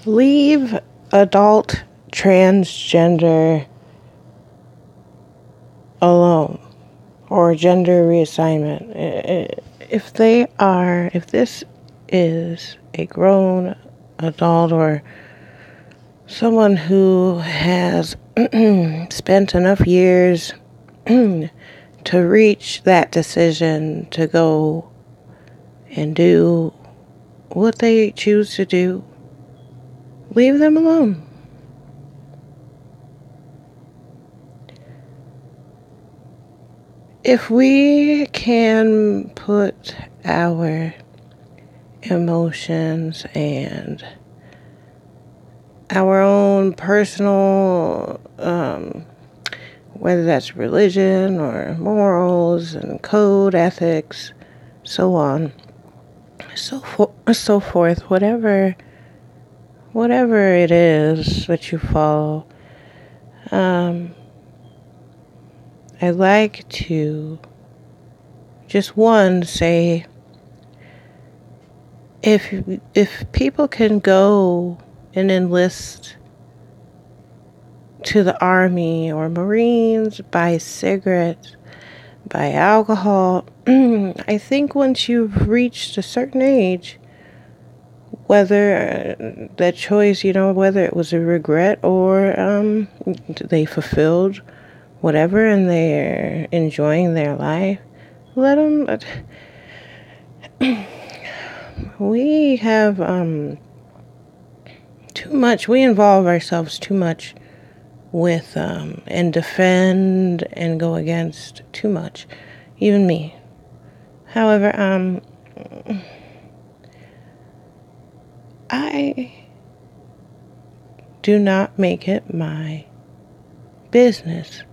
Leave adult transgender alone, or gender reassignment. If this is a grown adult or someone who has spent enough years to reach that decision to go and do what they choose to do, leave them alone. If we can put our emotions and our own personal, whether that's religion or morals and code, ethics, so on, so forth, whatever it is that you follow, I like to just say, if people can go and enlist to the Army or Marines, buy cigarettes, buy alcohol, I think once you've reached a certain age, whether that choice, whether it was a regret or they fulfilled whatever and they're enjoying their life, let them. We have too much. We involve ourselves too much with and defend and go against too much. Even me. However, I do not make it my business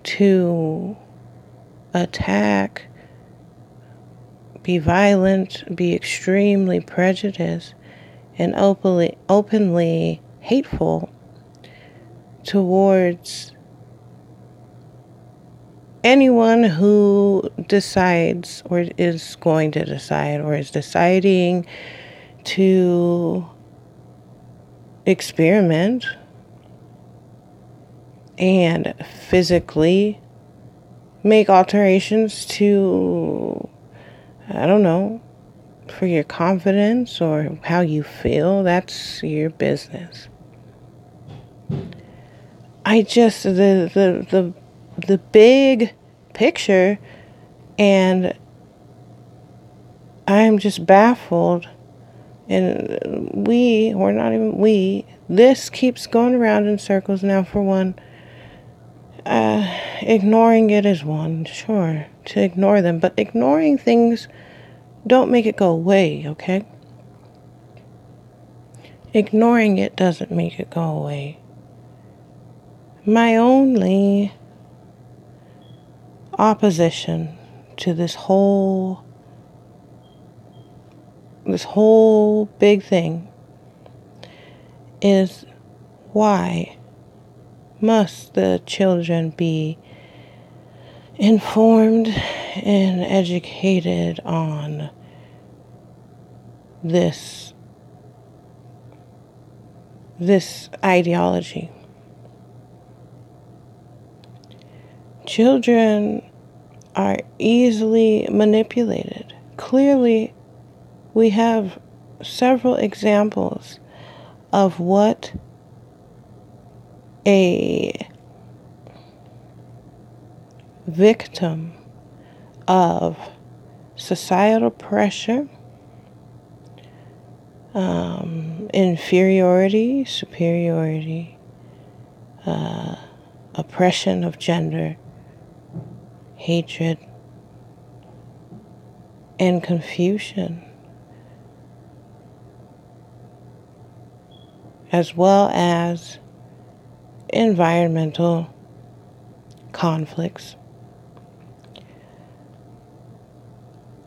to attack, be violent, be extremely prejudiced, and openly hateful towards anyone who decides or is going to decide or is deciding to experiment and physically make alterations to, I don't know, for your confidence or how you feel. That's your business. The big picture, and I'm just baffled. And this keeps going around in circles now. For one, ignoring it is one, sure, to ignore them, but ignoring things don't make it go away, okay? Ignoring it doesn't make it go away. My only opposition to this whole big thing is, why must the children be informed and educated on this ideology? Children are easily manipulated. Clearly, we have several examples of what a victim of societal pressure, inferiority, superiority, oppression of gender, hatred, and confusion, as well as environmental conflicts.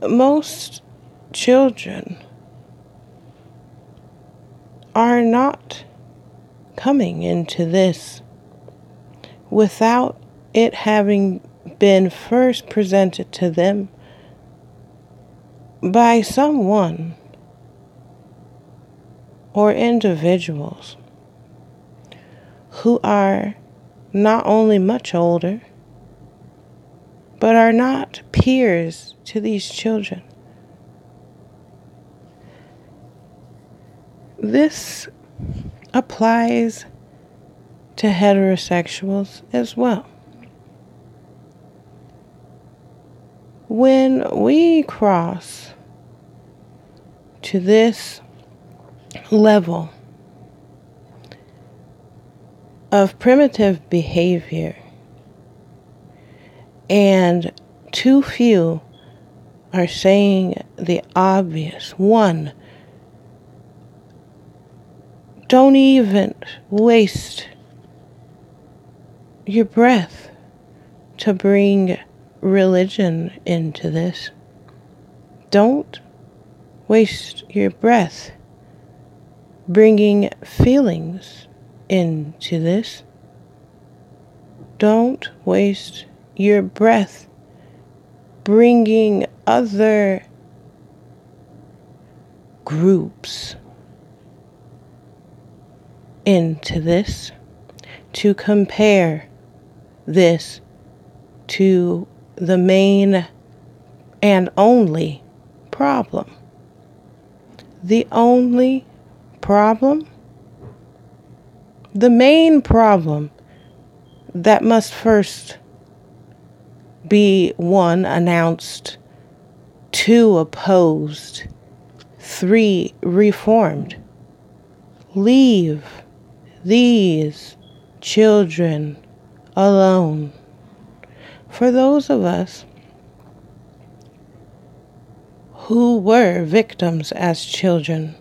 Most children are not coming into this without it having been first presented to them by someone or individuals who are not only much older, but are not peers to these children. This applies to heterosexuals as well. When we cross to this level of primitive behavior, and too few are saying the obvious. One, don't even waste your breath to bring religion into this. Don't waste your breath bringing feelings into this. Don't waste your breath bringing other groups into this to compare this to the main and only problem. The only problem? The main problem that must first be 1, announced, 2, opposed, 3, reformed. Leave these children alone. For those of us who were victims as children,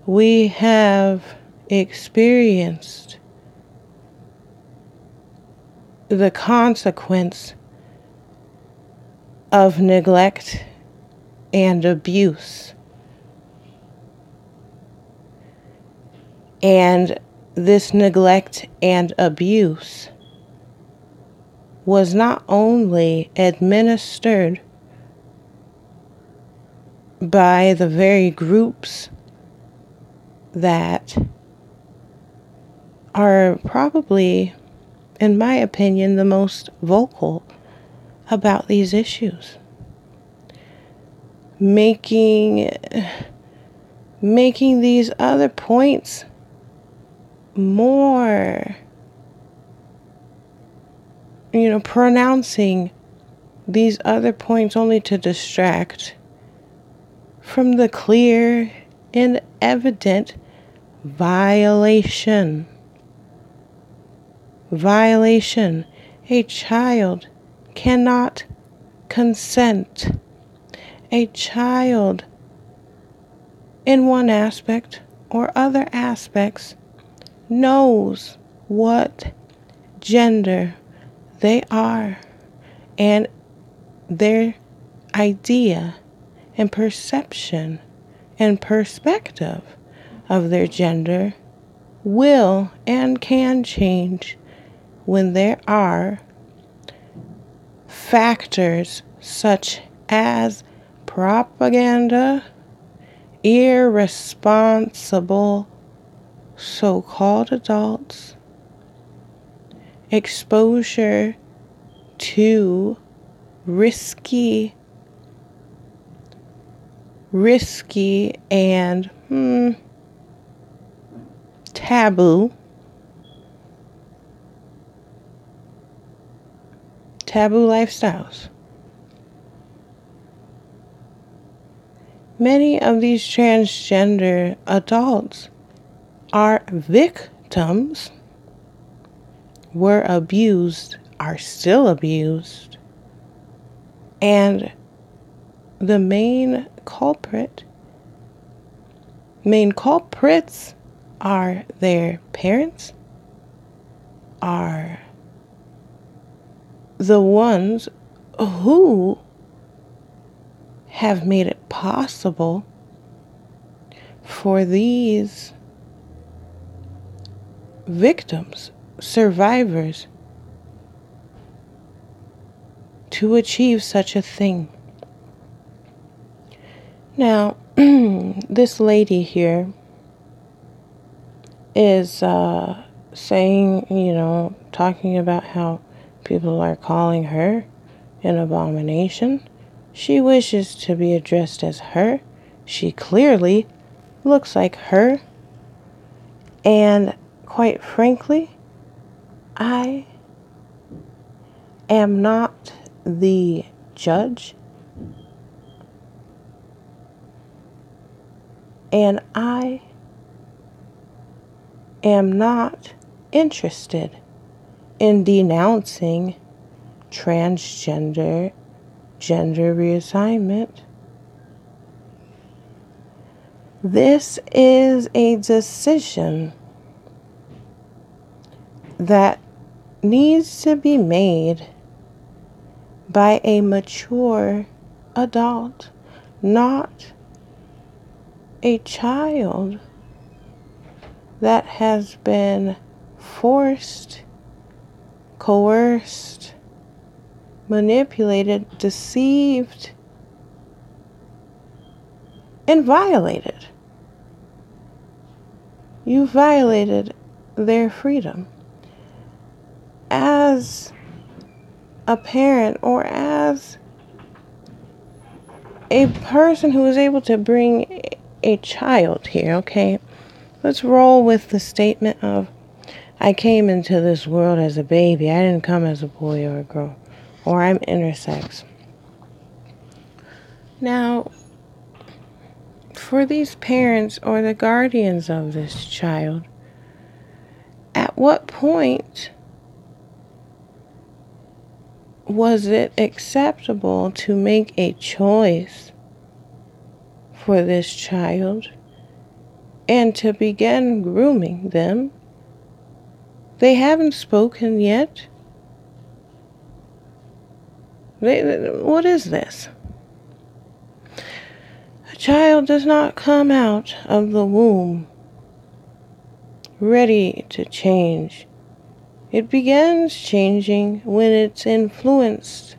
we have experienced the consequence of neglect and abuse. And this neglect and abuse was not only administered by the very groups that are probably, in my opinion, the most vocal about these issues, making these other points more, pronouncing these other points only to distract from the clear and evident violation. A child cannot consent. A child, in one aspect or other aspects, knows what gender they are, and their idea and perception and perspective of their gender will and can change when there are factors such as propaganda, irresponsible so-called adults, exposure to risky and taboo lifestyles. Many of these transgender adults are victims, were abused, are still abused, and the main culprits are their parents, are the ones who have made it possible for these victims, survivors, to achieve such a thing. Now, this lady here is saying, talking about how people are calling her an abomination. She wishes to be addressed as her. She clearly looks like her. And quite frankly, I am not the judge. And I am not interested in denouncing transgender gender reassignment. This is a decision that needs to be made by a mature adult, not a child that has been forced, coerced, manipulated, deceived, and violated. You violated their freedom. As a parent or as a person who is able to bring a child here, okay? Let's roll with the statement of, I came into this world as a baby. I didn't come as a boy or a girl. Or I'm intersex. Now, for these parents or the guardians of this child, at what point was it acceptable to make a choice for this child and to begin grooming them? They haven't spoken yet. What is this? A child does not come out of the womb ready to change. It begins changing when it's influenced.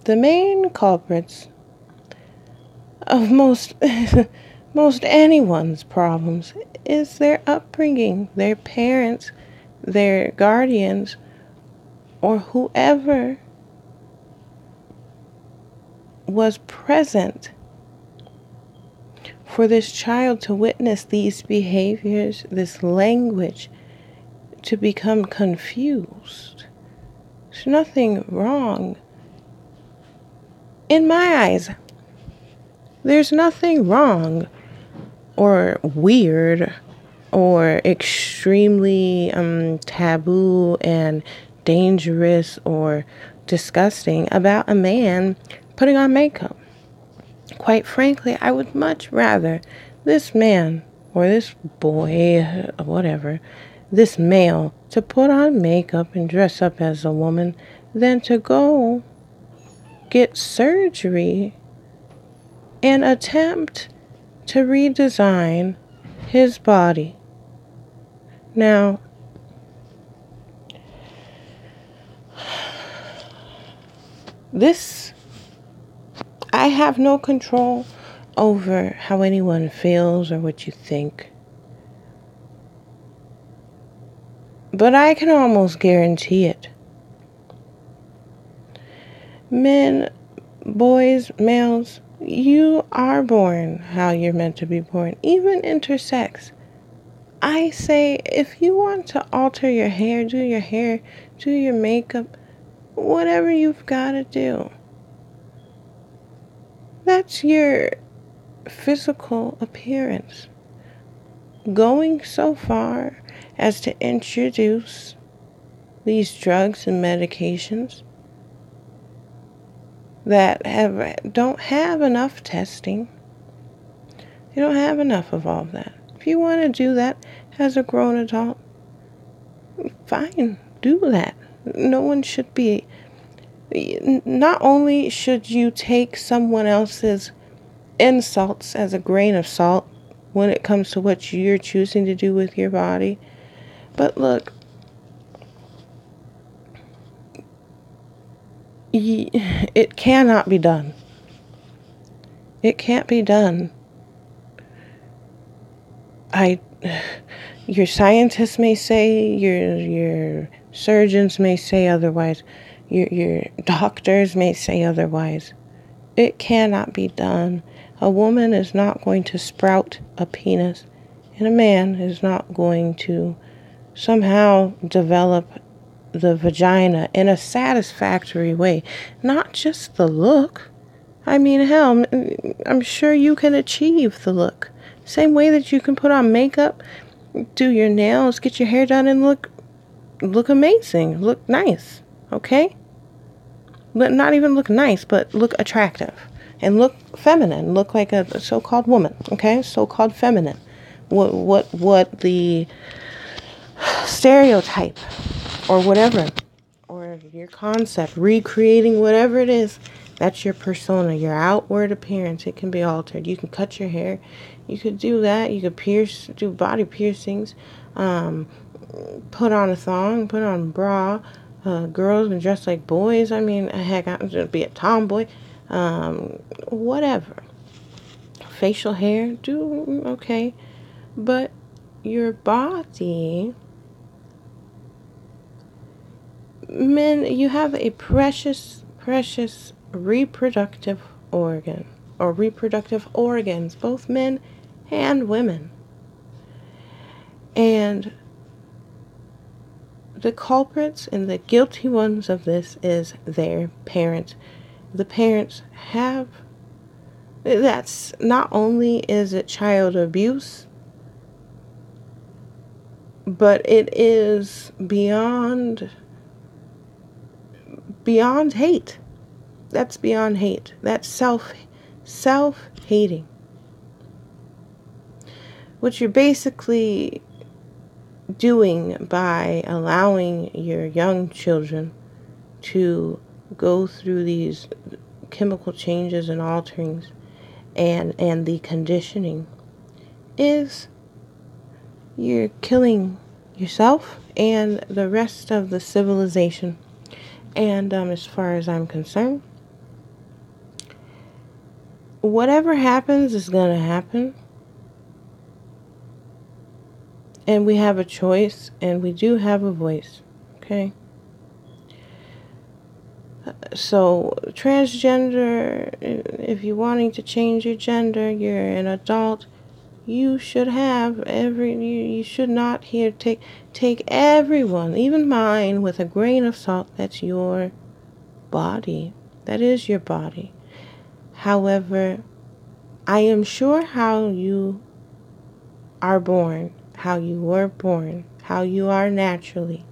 The main culprits of most anyone's problems is their upbringing, their parents, their guardians, or whoever was present for this child to witness these behaviors, this language, to become confused. There's nothing wrong. In my eyes, there's nothing wrong or weird or extremely taboo and dangerous or disgusting about a man putting on makeup. Quite frankly, I would much rather this man or this boy, whatever, this male, to put on makeup and dress up as a woman than to go get surgery and attempt to redesign his body. Now, I have no control over how anyone feels or what you think. But I can almost guarantee it. Men, boys, males, you are born how you're meant to be born, even intersex. I say, if you want to alter your hair, do your makeup, whatever you've got to do. That's your physical appearance. Going so far as to introduce these drugs and medications that don't have enough testing. They don't have enough of all that. If you want to do that as a grown adult, fine, do that. No one should be. Not only should you take someone else's insults as a grain of salt when it comes to what you're choosing to do with your body, but look, It cannot be done. It can't be done. Your scientists may say, your surgeons may say otherwise, your doctors may say otherwise. It cannot be done. A woman is not going to sprout a penis, and a man is not going to somehow develop the vagina in a satisfactory way. Not just the look. I mean, hell, I'm sure you can achieve the look. Same way that you can put on makeup, do your nails, get your hair done, and look amazing, look nice, okay? But not even look nice, but look attractive and look feminine, look like a so-called woman, okay? So-called feminine. What the stereotype or whatever, or your concept, recreating whatever it is, that's your persona, your outward appearance. It can be altered. You can cut your hair. You could do that. You could do body piercings, put on a thong, put on a bra. Girls can dress like boys. I mean, heck, I'm going to be a tomboy. Whatever. Facial hair, okay. But your body, men, you have a precious, precious reproductive organ, or reproductive organs, both men and women. And the culprits and the guilty ones of this is their parents. The parents have, that's not only is it child abuse, but it is beyond hate. That's beyond hate. That's self-hating. What you're basically doing by allowing your young children to go through these chemical changes and alterings and the conditioning is you're killing yourself and the rest of the civilization. And as far as I'm concerned, whatever happens is going to happen. And we have a choice, and we do have a voice, okay? So, transgender, if you're wanting to change your gender, you're an adult, you should have you should not take everyone, even mine, with a grain of salt. That's your body. That is your body. However, I am sure how you are born, how you were born, how you are naturally,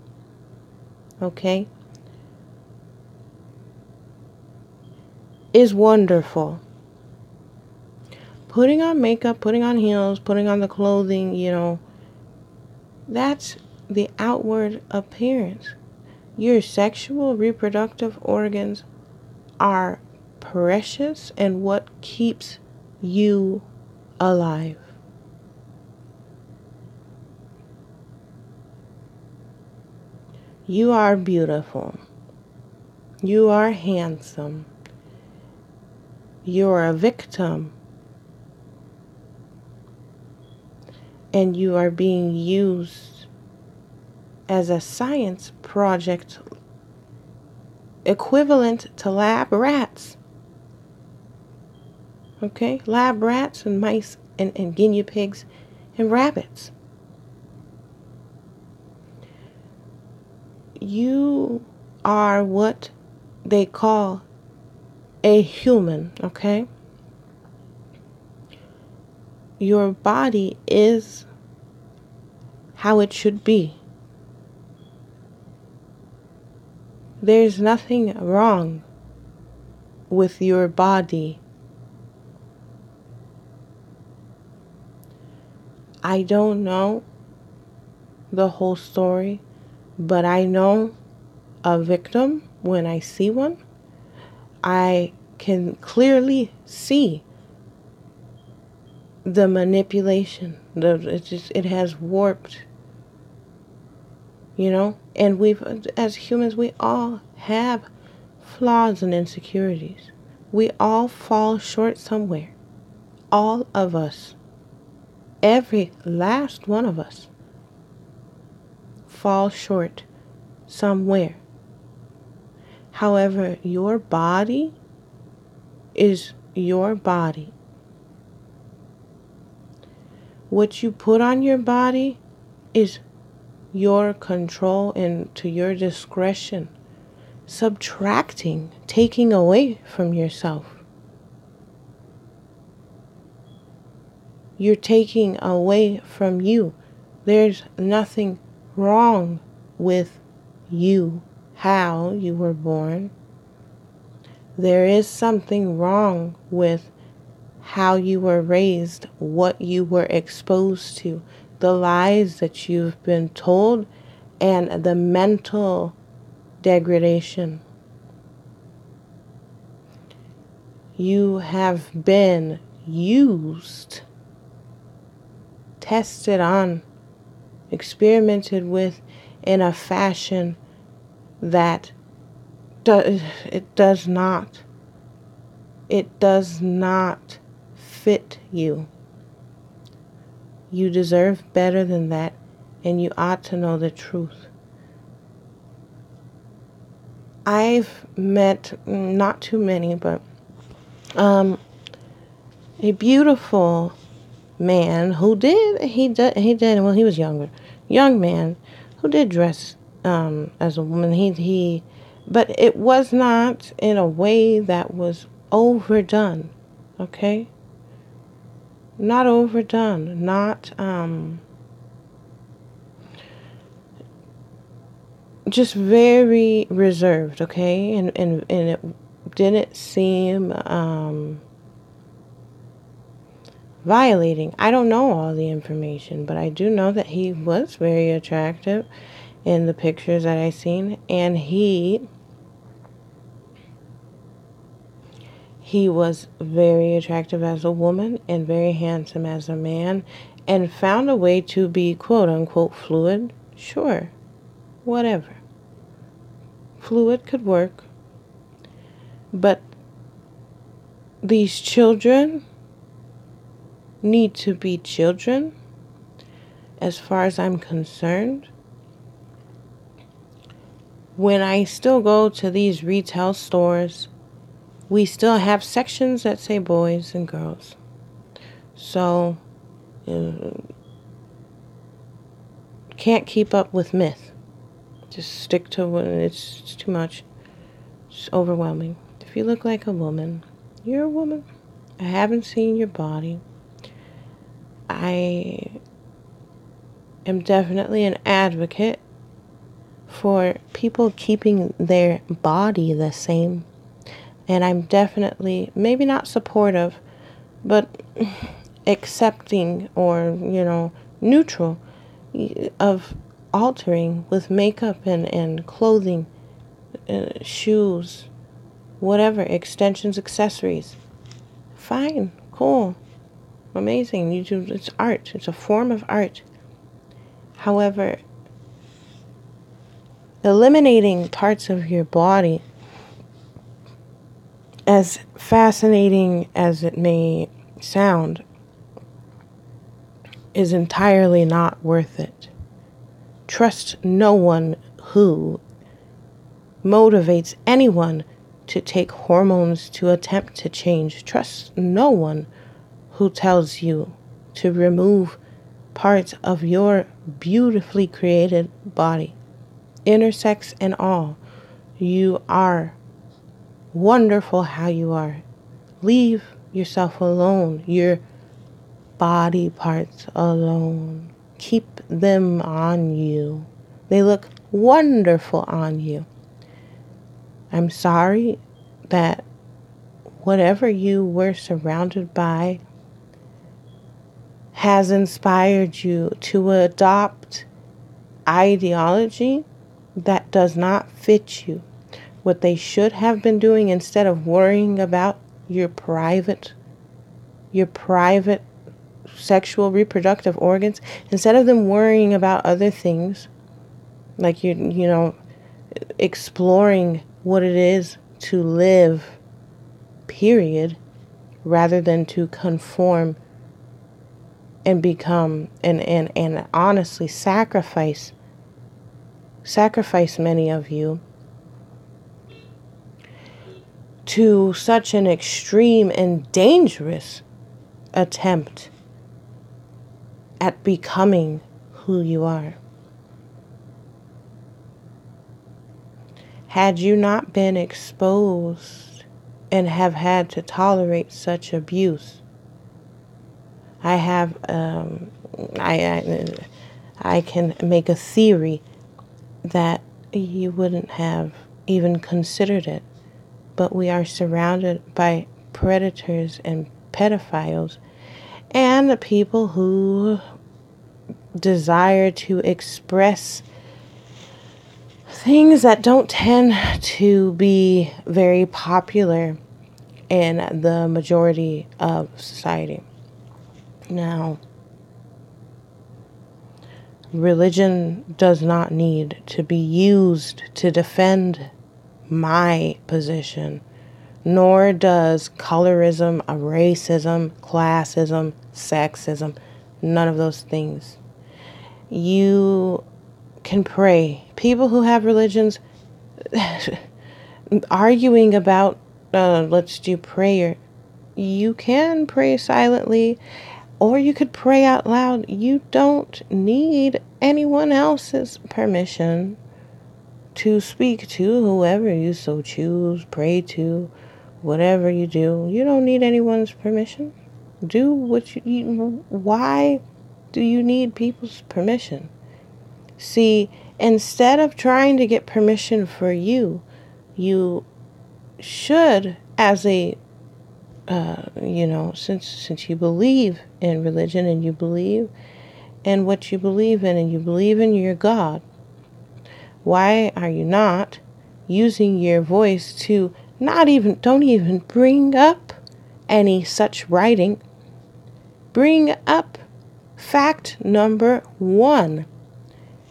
okay, is wonderful. Putting on makeup, putting on heels, putting on the clothing, that's the outward appearance. Your sexual reproductive organs are precious and what keeps you alive. You are beautiful. You are handsome. You are a victim. And you are being used as a science project equivalent to lab rats. Okay? Lab rats and mice and guinea pigs and rabbits. You are what they call a human, okay? Your body is how it should be. There's nothing wrong with your body. I don't know the whole story, but I know a victim when I see one. I can clearly see the manipulation. It has warped, and as humans, we all have flaws and insecurities. We all fall short somewhere. All of us. Every last one of us fall short somewhere. However, your body is your body. What you put on your body is your control and to your discretion. Subtracting, taking away from yourself. You're taking away from you. There's nothing wrong with you, how you were born. There is something wrong with how you were raised, what you were exposed to, the lies that you've been told, and the mental degradation. You have been used, tested on, experimented with in a fashion that it does not fit you. You deserve better than that, and you ought to know the truth. I've met, not too many, but a beautiful man who did, well, he was younger, young man who did dress as a woman. But it was not in a way that was overdone, okay? Not overdone, not just very reserved, okay? And it didn't seem violating. I don't know all the information, but I do know that he was very attractive in the pictures that I seen, and he was very attractive as a woman and very handsome as a man, and found a way to be quote unquote fluid. Sure, whatever. Fluid could work. But these children need to be children, as far as I'm concerned. When I still go to these retail stores, we still have sections that say boys and girls. So, can't keep up with myth. Just stick to what it's too much. It's overwhelming. If you look like a woman, you're a woman. I haven't seen your body. I am definitely an advocate for people keeping their body the same. And I'm definitely, maybe not supportive, but accepting or, neutral of altering with makeup and clothing, shoes, whatever, extensions, accessories. Fine, cool, amazing. It's art. It's a form of art. However, eliminating parts of your body, as fascinating as it may sound, is entirely not worth it. Trust no one who motivates anyone to take hormones to attempt to change. Trust no one who tells you to remove parts of your beautifully created body, intersex and all. You are wonderful how you are. Leave yourself alone, your body parts alone. Keep them on you. They look wonderful on you. I'm sorry that whatever you were surrounded by has inspired you to adopt ideology that does not fit you. What they should have been doing, instead of worrying about your private sexual reproductive organs, instead of them worrying about other things, like exploring what it is to live, period, rather than to conform and become and honestly sacrifice many of you to such an extreme and dangerous attempt at becoming who you are. Had you not been exposed and have had to tolerate such abuse, I can make a theory that you wouldn't have even considered it. But we are surrounded by predators and pedophiles and the people who desire to express things that don't tend to be very popular in the majority of society. Now, religion does not need to be used to defend my position, nor does colorism, racism, classism, sexism, none of those things. You can pray. People who have religions arguing about let's do prayer. You can pray silently, or you could pray out loud. You don't need anyone else's permission to speak to whoever you so choose, pray to, whatever you do. You don't need anyone's permission. Do what you. Why do you need people's permission? See, instead of trying to get permission for you, you should, as a, since you believe in religion and you believe in what you believe in and you believe in your God, why are you not using your voice to don't even bring up any such writing? Bring up fact number 1.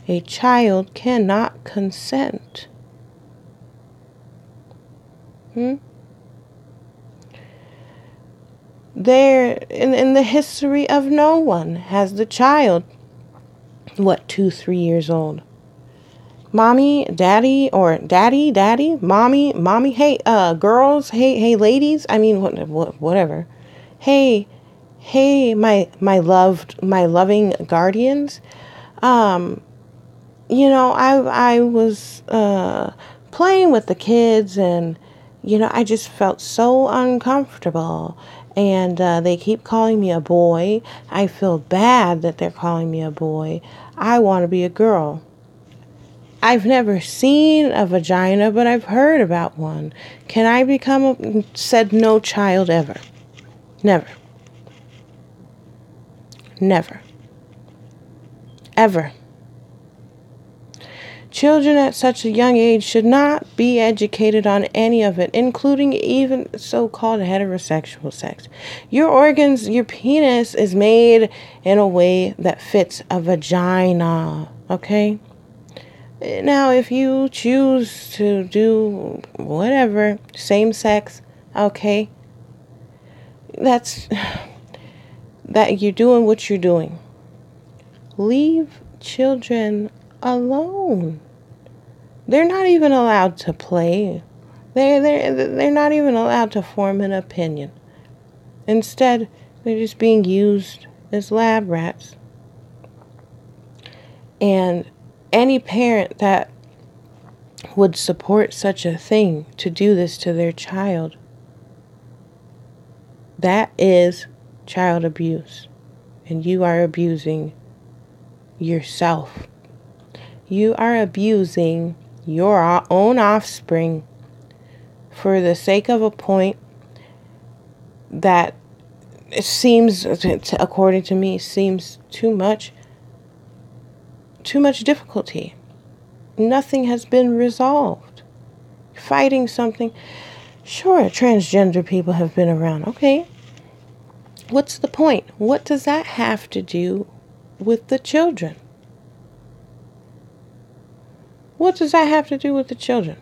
A child cannot consent. There, in the history of no one has the child, 2-3 years old, mommy, daddy, or daddy, mommy, hey, girls, hey, ladies, I mean, whatever. Hey, my loving guardians. I was playing with the kids, and I just felt so uncomfortable. And they keep calling me a boy. I feel bad that they're calling me a boy. I want to be a girl. I've never seen a vagina, but I've heard about one. Can I become said no child ever? Never. Never. Ever. Children at such a young age should not be educated on any of it, including even so-called heterosexual sex. Your organs, your penis is made in a way that fits a vagina, okay? Now, if you choose to do whatever, same sex, okay, that you're doing what you're doing. Leave children alone. They're not even allowed to play. They're not even allowed to form an opinion. Instead, they're just being used as lab rats. And any parent that would support such a thing, to do this to their child, that is child abuse. And you are abusing yourself. You are abusing your own offspring for the sake of a point that it seems, according to me, seems too much difficulty. Nothing has been resolved. Fighting something. Sure, transgender people have been around. Okay. What's the point? What does that have to do with the children? What does that have to do with the children?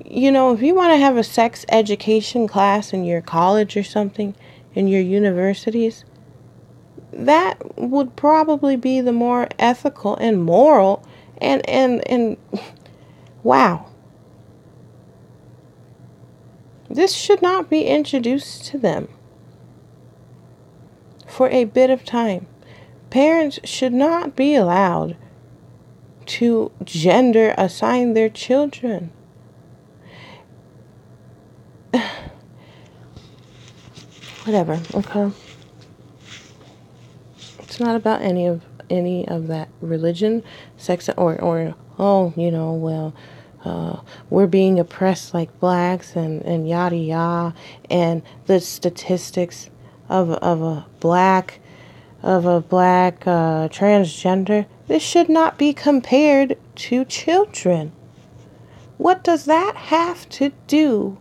if you want to have a sex education class in your college or something, in your universities, that would probably be the more ethical and moral and wow. This should not be introduced to them for a bit of time. Parents should not be allowed to gender assign their children. Whatever, okay? It's not about any of that religion, sex, or we're being oppressed like blacks and yada yada, and the statistics of a black transgender. This should not be compared to children. What does that have to do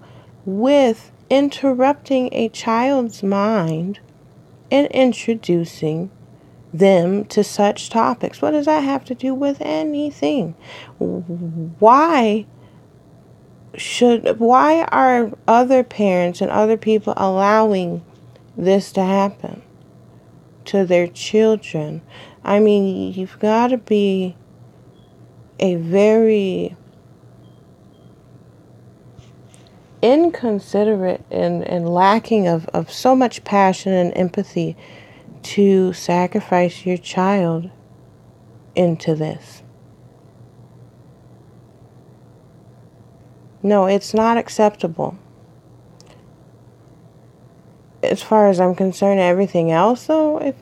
with interrupting a child's mind and introducing them to such topics? What does that have to do with anything? Why are other parents and other people allowing this to happen to their children? I mean, you've got to be a very inconsiderate and lacking of so much passion and empathy to sacrifice your child into this. No, it's not acceptable. As far as I'm concerned, everything else, though, if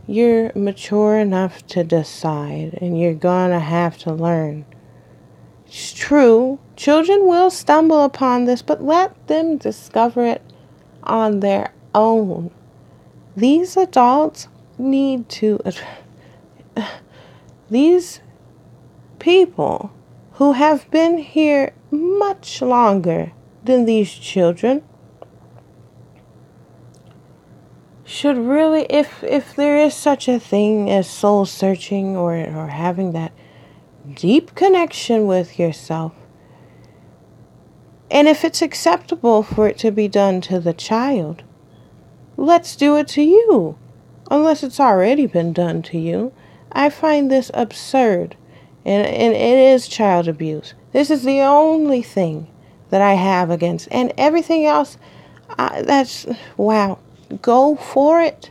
you're mature enough to decide, and you're gonna have to learn. It's true, children will stumble upon this, but let them discover it on their own. These adults need to, these people who have been here much longer than these children should really, if there is such a thing as soul searching or having that deep connection with yourself, and if it's acceptable for it to be done to the child, let's do it to you, unless it's already been done to you. I find this absurd, and it is child abuse. This is the only thing that I have against, and everything else, that's, wow, go for it.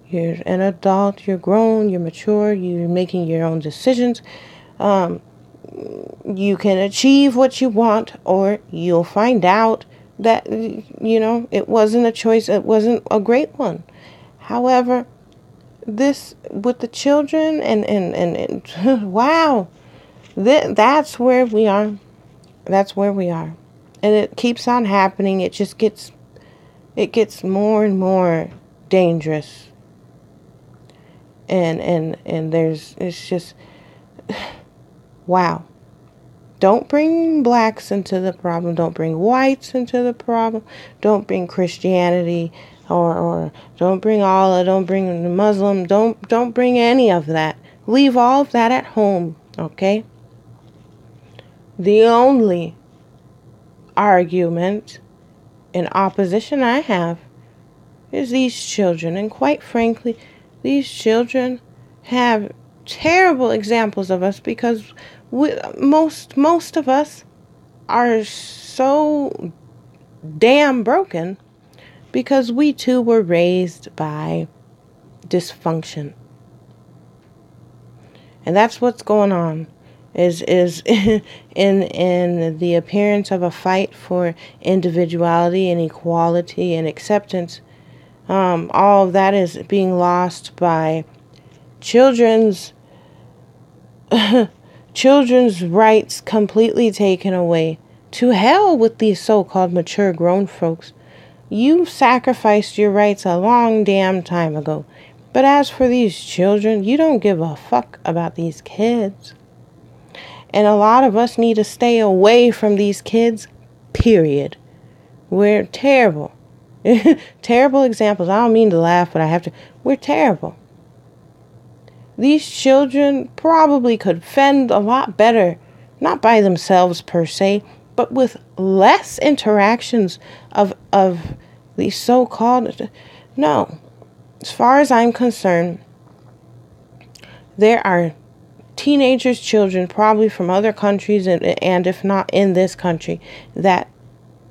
You're an adult, you're grown, you're mature, you're making your own decisions. You can achieve what you want, or you'll find out that, it wasn't a choice, it wasn't a great one. However, this with the children and wow, that's where we are. That's where we are. And it keeps on happening. It gets more and more dangerous. And it's just, wow. Don't bring blacks into the problem. Don't bring whites into the problem. Don't bring Christianity or don't bring Allah. Don't bring the Muslim. Don't bring any of that. Leave all of that at home, okay? The only argument and opposition I have is these children. And quite frankly, these children have terrible examples of us, because most of us are so damn broken because we too were raised by dysfunction. And that's what's going on, is in the appearance of a fight for individuality and equality and acceptance. All of that is being lost by children's rights completely taken away. To hell with these so-called mature grown folks. You sacrificed your rights a long damn time ago. But as for these children, you don't give a fuck about these kids. And a lot of us need to stay away from these kids, period. We're terrible. Terrible examples. I don't mean to laugh, but I have to. We're terrible. These children probably could fend a lot better not by themselves per se, but with less interactions of these so-called, no. As far as I'm concerned, there are teenagers, children, probably from other countries, and if not in this country, that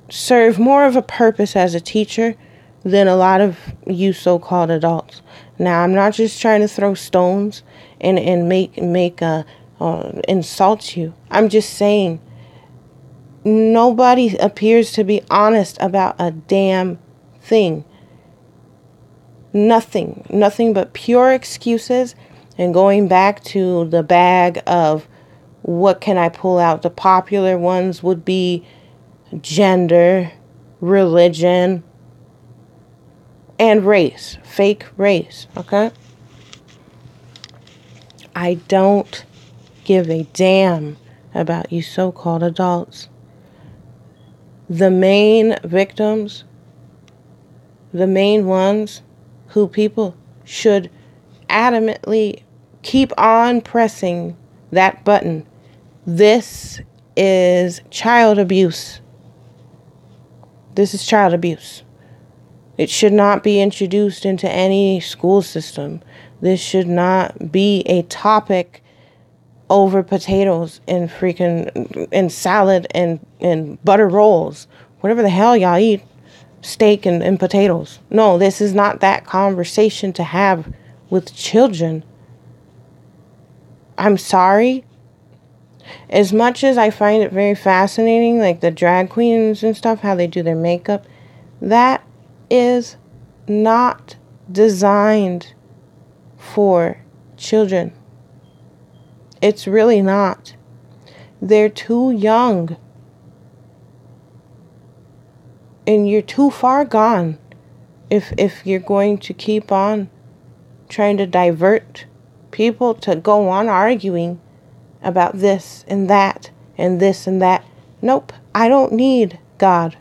serve more of a purpose as a teacher than a lot of you so-called adults. Now, I'm not just trying to throw stones and make insult you. I'm just saying nobody appears to be honest about a damn thing. Nothing but pure excuses and going back to the bag of what can I pull out. The popular ones would be gender, religion, and race, fake race, okay? I don't give a damn about you so-called adults. The main victims, the main ones who people should adamantly keep on pressing that button. This is child abuse. This is child abuse. It should not be introduced into any school system. This should not be a topic over potatoes and and salad and butter rolls. Whatever the hell y'all eat. Steak and potatoes. No, this is not that conversation to have with children. I'm sorry. As much as I find it very fascinating, like the drag queens and stuff, how they do their makeup, that is not designed for children. It's really not. They're too young. And you're too far gone if you're going to keep on trying to divert people to go on arguing about this and that and this and that. Nope. I don't need God.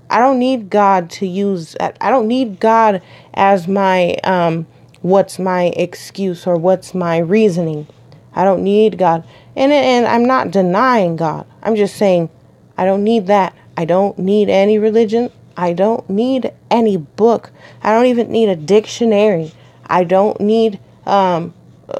I don't need God to use. I don't need God as my what's my excuse or what's my reasoning. I don't need God. And I'm not denying God. I'm just saying I don't need that. I don't need any religion. I don't need any book. I don't even need a dictionary. I don't need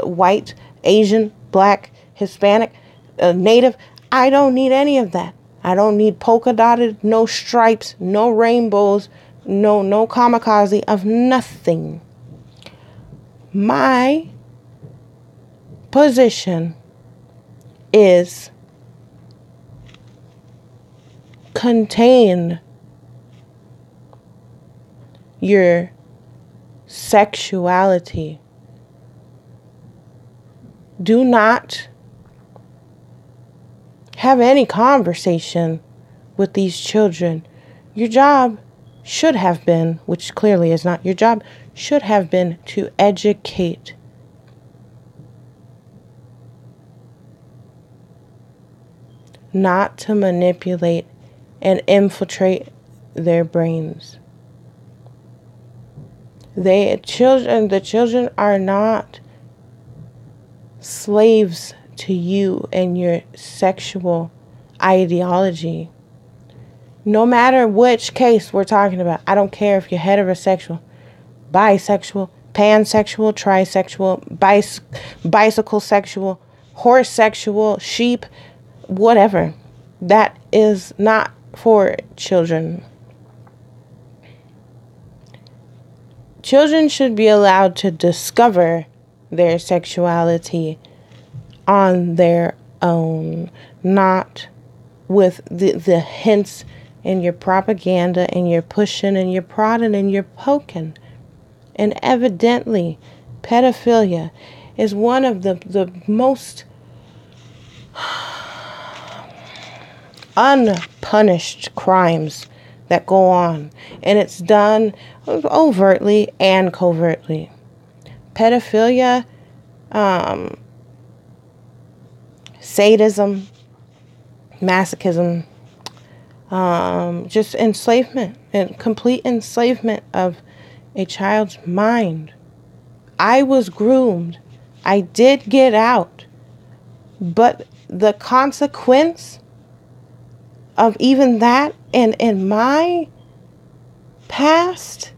white, Asian, black, Hispanic, native. I don't need any of that. I don't need polka dotted, no stripes, no rainbows, no kamikaze of nothing. My position is contain your sexuality. Do not have any conversation with these children. Your job should have been, which clearly is not your job, should have been to educate. Not to manipulate and infiltrate their brains. The children are not slaves to you and your sexual ideology. No matter which case we're talking about. I don't care if you're heterosexual, bisexual, pansexual, trisexual, bicycle sexual, horse sexual, sheep, whatever. That is not for children. Children should be allowed to discover their sexuality on their own, not with the hints and your propaganda and your pushing and your prodding and your poking. And evidently, pedophilia is one of the most unpunished crimes that go on, and it's done overtly and covertly. Pedophilia, sadism, masochism, just enslavement and complete enslavement of a child's mind. I was groomed. I did get out, but the consequence of even that and in my past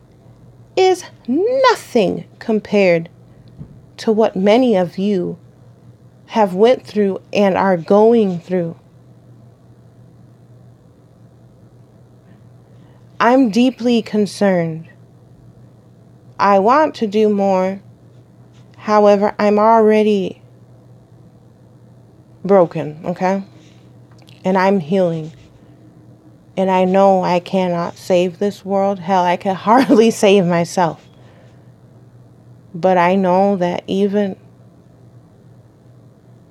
is nothing compared to what many of you have went through and are going through. I'm deeply concerned. I want to do more. However, I'm already broken, okay? And I'm healing. And I know I cannot save this world. Hell, I can hardly save myself. But I know that even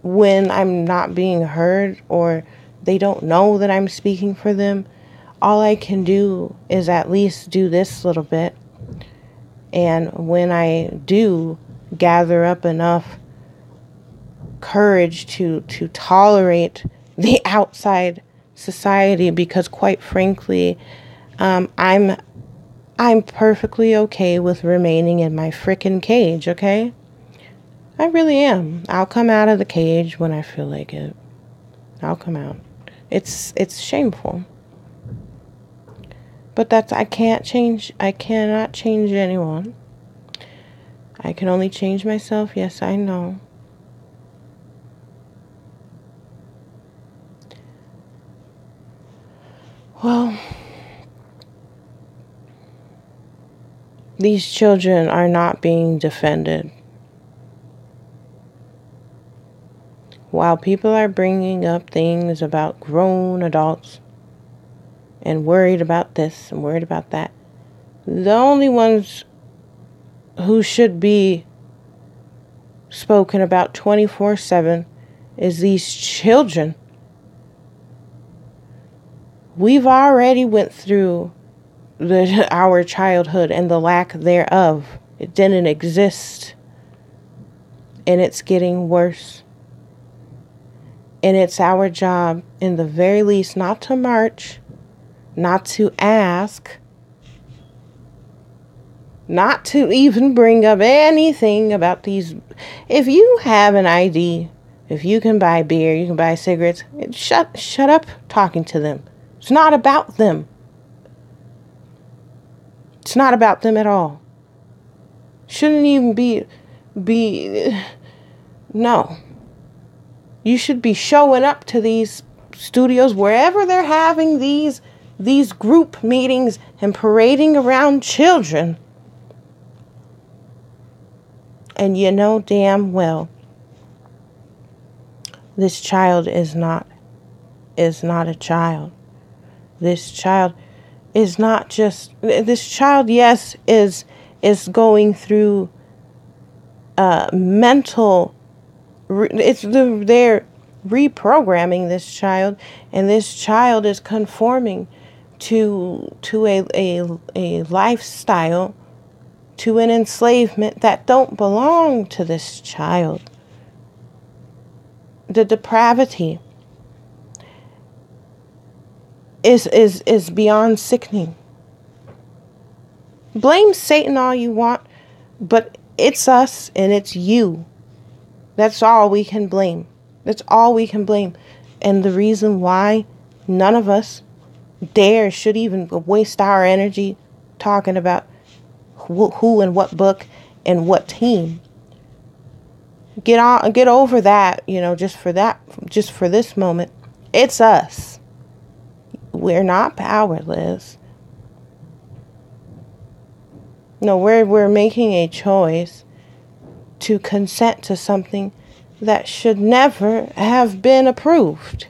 when I'm not being heard or they don't know that I'm speaking for them, all I can do is at least do this little bit. And when I do gather up enough courage to tolerate the outside society, because quite frankly, I'm perfectly okay with remaining in my frickin' cage, okay? I really am. I'll come out of the cage when I feel like it. I'll come out. It's shameful. But I cannot change anyone. I can only change myself. Yes, I know. Well, these children are not being defended. While people are bringing up things about grown adults and worried about this and worried about that, the only ones who should be spoken about 24/7 is these children. We've already went through our childhood and the lack thereof. It didn't exist. And it's getting worse. And it's our job, in the very least, not to march, not to ask, not to even bring up anything about these. If you have an ID, if you can buy beer, you can buy cigarettes, shut up talking to them. It's not about them. It's not about them at all. Shouldn't even be no. You should be showing up to these studios wherever they're having these group meetings and parading around children. And you know damn well this child is not a child. This child is not just, this child, yes, is going through mental, they're reprogramming this child, and this child is conforming to a lifestyle, to an enslavement that don't belong to this child. The depravity is beyond sickening. Blame Satan all you want, but it's us and it's you. That's all we can blame. That's all we can blame. And the reason why none of us should even waste our energy talking about who and what book and what team. Get over that, just for this moment. It's us. We're not powerless. No, we're making a choice to consent to something that should never have been approved.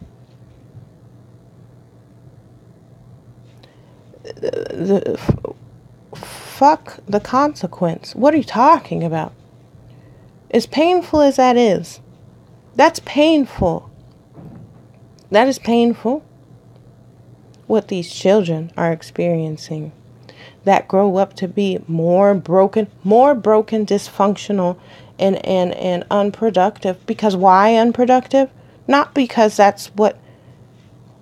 Fuck the consequence. What are you talking about? As painful as that is, that's painful. That is painful. What these children are experiencing, that grow up to be more broken, dysfunctional, and unproductive. Because why unproductive? Not because that's what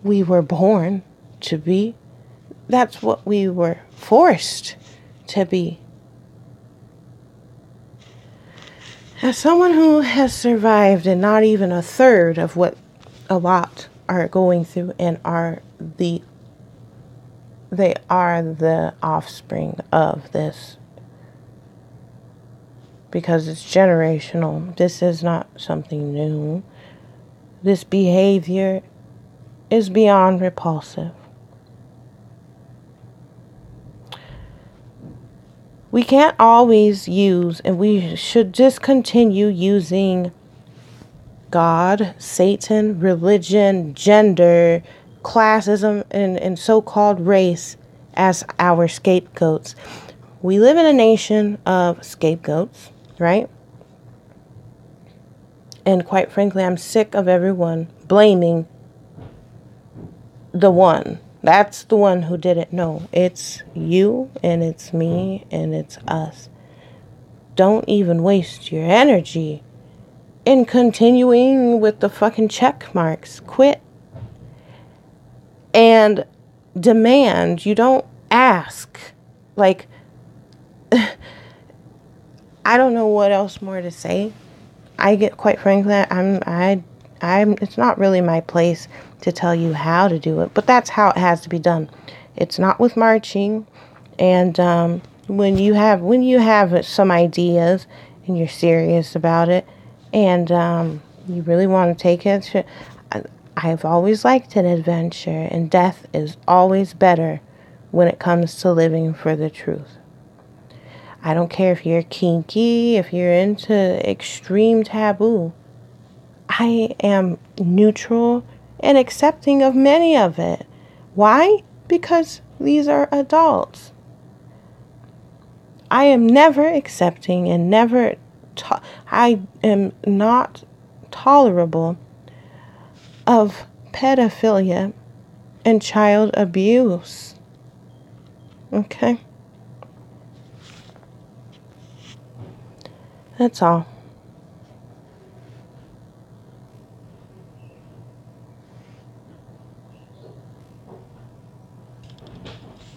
we were born to be. That's what we were forced to be. As someone who has survived and not even a third of what a lot are going through and they are the offspring of this, because it's generational. This is not something new. This behavior is beyond repulsive. We can't always use, and we should discontinue using God, Satan, religion, gender, classism, and so-called race as our scapegoats. We live in a nation of scapegoats, right? And quite frankly, I'm sick of everyone blaming the one. That's the one who did it. No, it's you and it's me and it's us. Don't even waste your energy in continuing with the fucking check marks. Quit and demand. You don't ask. Like, I don't know what else more to say. I get, quite frankly, it's not really my place to tell you how to do it, but that's how it has to be done. It's not with marching. And when you have some ideas and you're serious about it, and you really want to take it, I've always liked an adventure, and death is always better when it comes to living for the truth. I don't care if you're kinky, if you're into extreme taboo. I am neutral and accepting of many of it. Why? Because these are adults. I am never accepting and I am not tolerable of pedophilia and child abuse. Okay? That's all.